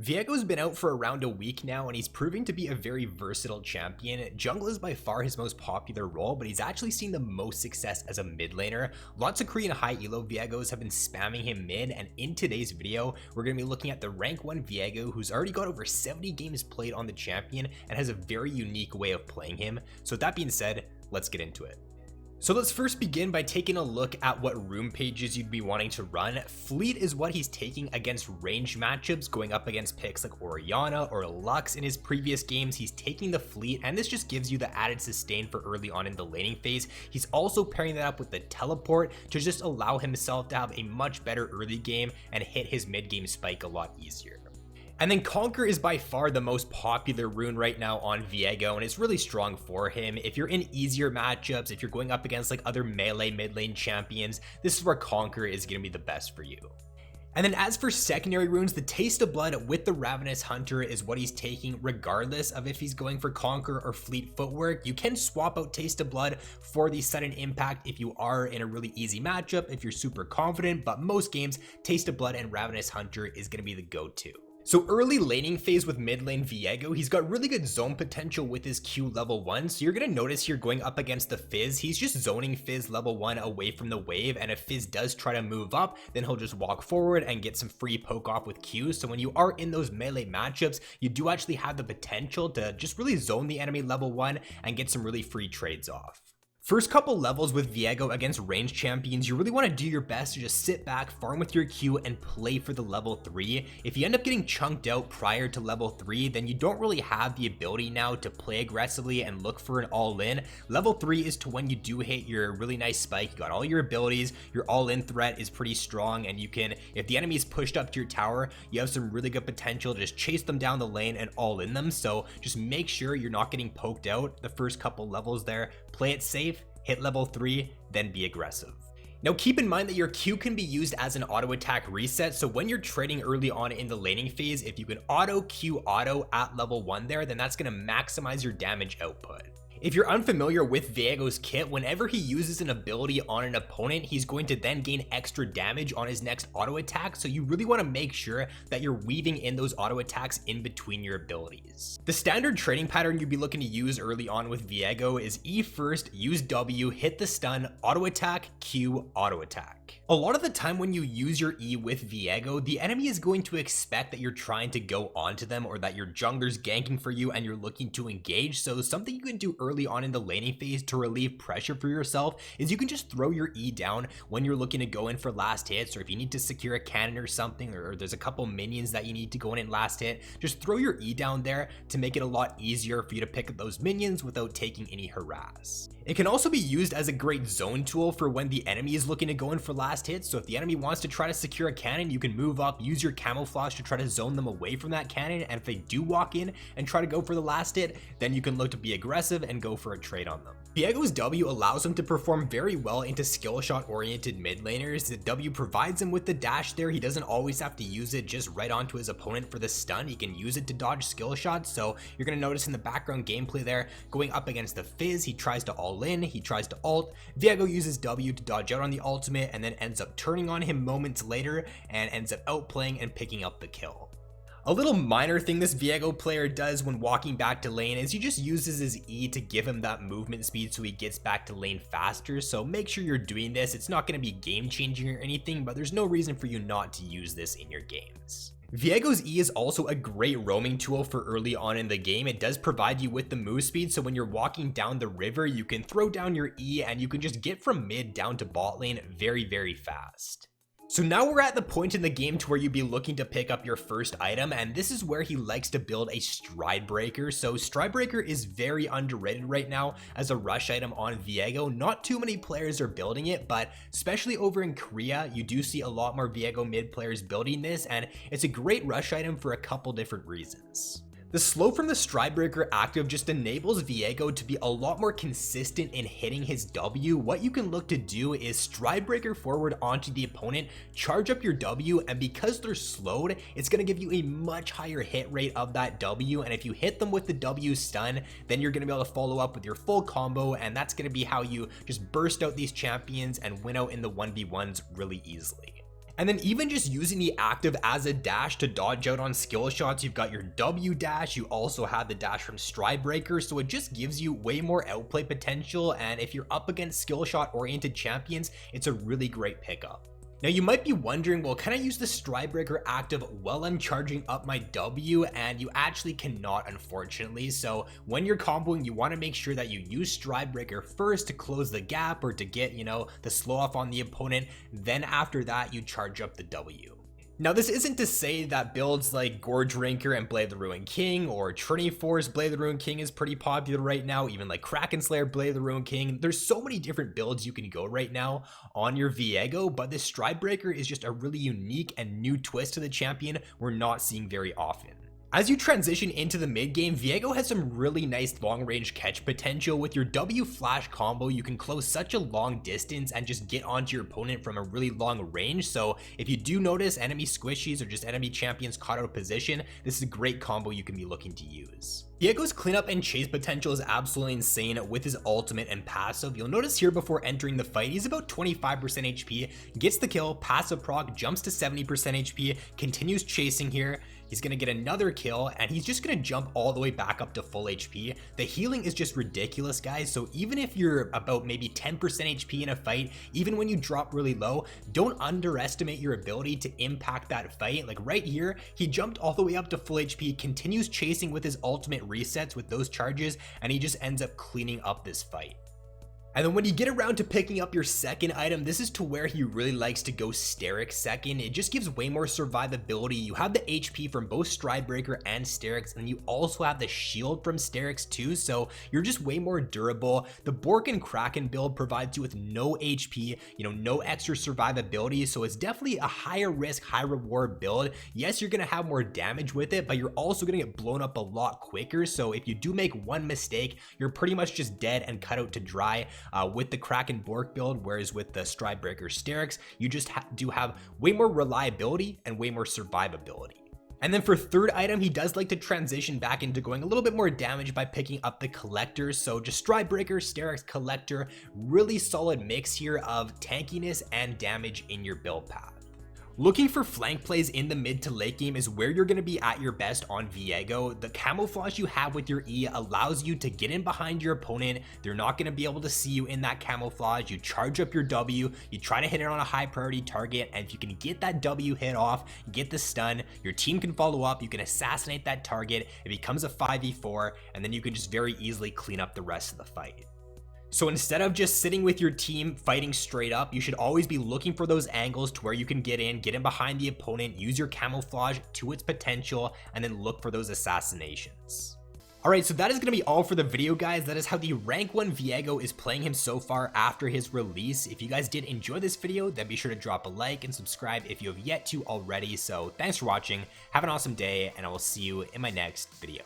Viego's been out for around a week now, and he's proving to be a very versatile champion. Jungle is by far his most popular role, but he's actually seen the most success as a mid laner. Lots of Korean high elo Viegos have been spamming him mid, and in today's video, we're going to be looking at the rank 1 Viego, who's already got over 70 games played on the champion and has a very unique way of playing him. So with that being said, let's get into it. So let's first begin by taking a look at what room pages you'd be wanting to run. Fleet is what he's taking against ranged matchups, going up against picks like Orianna or Lux. In his previous games, he's taking the Fleet, and this just gives you the added sustain for early on in the laning phase. He's also pairing that up with the teleport to just allow himself to have a much better early game and hit his mid game spike a lot easier. And then Conquer is by far the most popular rune right now on Viego, and it's really strong for him. If you're in easier matchups, if you're going up against like other melee mid lane champions, this is where Conquer is going to be the best for you. And then as for secondary runes, the Taste of Blood with the Ravenous Hunter is what he's taking regardless of if he's going for Conquer or Fleet Footwork. You can swap out Taste of Blood for the sudden impact if you are in a really easy matchup, if you're super confident, but most games, Taste of Blood and Ravenous Hunter is going to be the go-to. So early laning phase with mid lane Viego, he's got really good zone potential with his Q level 1. So you're going to notice here going up against the Fizz, he's just zoning Fizz level 1 away from the wave. And if Fizz does try to move up, then he'll just walk forward and get some free poke off with Q. So when you are in those melee matchups, you do actually have the potential to just really zone the enemy level 1 and get some really free trades off. First couple levels with Viego against ranged champions, you really want to do your best to just sit back, farm with your Q, and play for the level 3. If you end up getting chunked out prior to level 3, then you don't really have the ability now to play aggressively and look for an all-in. Level 3 is to when you do hit your really nice spike, you got all your abilities, your all-in threat is pretty strong, and you can, if the enemy is pushed up to your tower, you have some really good potential to just chase them down the lane and all-in them. So just make sure you're not getting poked out the first couple levels there. Play it safe. Hit level 3, then be aggressive. Now keep in mind that your Q can be used as an auto attack reset, so when you're trading early on in the laning phase, if you can auto Q auto at level 1 there, then that's going to maximize your damage output. If you're unfamiliar with Viego's kit, whenever he uses an ability on an opponent, he's going to then gain extra damage on his next auto attack, so you really want to make sure that you're weaving in those auto attacks in between your abilities. The standard trading pattern you'd be looking to use early on with Viego is E first, use W, hit the stun, auto attack, Q, auto attack. A lot of the time when you use your E with Viego, the enemy is going to expect that you're trying to go onto them or that your jungler's ganking for you and you're looking to engage. So something you can do early on in the laning phase to relieve pressure for yourself is you can just throw your E down when you're looking to go in for last hits, or if you need to secure a cannon or something, or there's a couple minions that you need to go in last hit, just throw your E down there to make it a lot easier for you to pick up those minions without taking any harass. It can also be used as a great zone tool for when the enemy is looking to go in for last hits. So if the enemy wants to try to secure a cannon, you can move up, use your camouflage to try to zone them away from that cannon, and if they do walk in and try to go for the last hit, then you can look to be aggressive and go for a trade on them. Viego's W allows him to perform very well into skill shot oriented mid laners. The W provides him with the dash there. He doesn't always have to use it just right onto his opponent for the stun. He can use it to dodge skill shots. So you're going to notice in the background gameplay there, going up against the Fizz, he tries to all in, he tries to ult. Viego uses W to dodge out on the ultimate and then ends up turning on him moments later and ends up outplaying and picking up the kill. A little minor thing this Viego player does when walking back to lane is he just uses his E to give him that movement speed so he gets back to lane faster. So make sure you're doing this. It's not going to be game changing or anything, but there's no reason for you not to use this in your games. Viego's E is also a great roaming tool for early on in the game. It does provide you with the move speed, so when you're walking down the river, you can throw down your E and you can just get from mid down to bot lane very, very fast. So now we're at the point in the game to where you'd be looking to pick up your first item, and this is where he likes to build a Stride Breaker. So Stride Breaker is very underrated right now as a rush item on Viego. Not too many players are building it, but especially over in Korea, you do see a lot more Viego mid players building this, and it's a great rush item for a couple different reasons. The slow from the Stride Breaker active just enables Viego to be a lot more consistent in hitting his W. What you can look to do is Stride Breaker forward onto the opponent, charge up your W, and because they're slowed, it's going to give you a much higher hit rate of that W, and if you hit them with the W stun, then you're going to be able to follow up with your full combo, and that's going to be how you just burst out these champions and win out in the 1v1s really easily. And then even just using the active as a dash to dodge out on skill shots, you've got your W dash, you also have the dash from Stride Breaker, so it just gives you way more outplay potential, and if you're up against skill shot oriented champions, it's a really great pickup. Now you might be wondering, well, can I use the Stride Breaker active while I'm charging up my W? And you actually cannot, unfortunately. So when you're comboing, you want to make sure that you use Stride Breaker first to close the gap or to get, the slow off on the opponent. Then after that, you charge up the W. Now this isn't to say that builds like Gorge Ranker and Blade the Ruined King or Trinity Force Blade the Ruined King is pretty popular right now, even like Kraken Slayer Blade the Ruined King. There's so many different builds you can go right now on your Viego, but this Stride Breaker is just a really unique and new twist to the champion we're not seeing very often. As you transition into the mid game, Viego has some really nice long range catch potential. With your W flash combo, you can close such a long distance and just get onto your opponent from a really long range. So if you do notice enemy squishies or just enemy champions caught out of position, this is a great combo you can be looking to use. Viego's cleanup and chase potential is absolutely insane with his ultimate and passive. You'll notice here before entering the fight, he's about 25% HP, gets the kill, passive proc, jumps to 70% HP, continues chasing here. He's going to get another kill and he's just going to jump all the way back up to full HP. The healing is just ridiculous, guys. So even if you're about maybe 10% HP in a fight, even when you drop really low, don't underestimate your ability to impact that fight. Like right here, he jumped all the way up to full HP, continues chasing with his ultimate resets with those charges, and he just ends up cleaning up this fight. And then when you get around to picking up your second item, this is to where he really likes to go Sterix second. It just gives way more survivability. You have the HP from both Stride Breaker and Sterix, and you also have the shield from Sterix too, so you're just way more durable. The Bork and Kraken build provides you with no HP, no extra survivability, so it's definitely a higher risk, high reward build. Yes, you're gonna have more damage with it, but you're also gonna get blown up a lot quicker, so if you do make one mistake, you're pretty much just dead and cut out to dry. With the Kraken Bork build, whereas with the Stride Breaker Sterix, you just do have way more reliability and way more survivability. And then for third item, he does like to transition back into going a little bit more damage by picking up the Collector. So just Stride Breaker, Sterix, Collector, really solid mix here of tankiness and damage in your build path. Looking for flank plays in the mid to late game is where you're going to be at your best on Viego. The camouflage you have with your E allows you to get in behind your opponent. They're not going to be able to see you in that camouflage. You charge up your W, you try to hit it on a high priority target, and if you can get that W hit off, get the stun, your team can follow up, you can assassinate that target, it becomes a 5v4, and then you can just very easily clean up the rest of the fight. So instead of just sitting with your team fighting straight up, you should always be looking for those angles to where you can get in behind the opponent, use your camouflage to its potential, and then look for those assassinations. Alright, so that is going to be all for the video, guys. That is how the rank 1 Viego is playing him so far after his release. If you guys did enjoy this video, then be sure to drop a like and subscribe if you have yet to already. So thanks for watching, have an awesome day, and I will see you in my next video.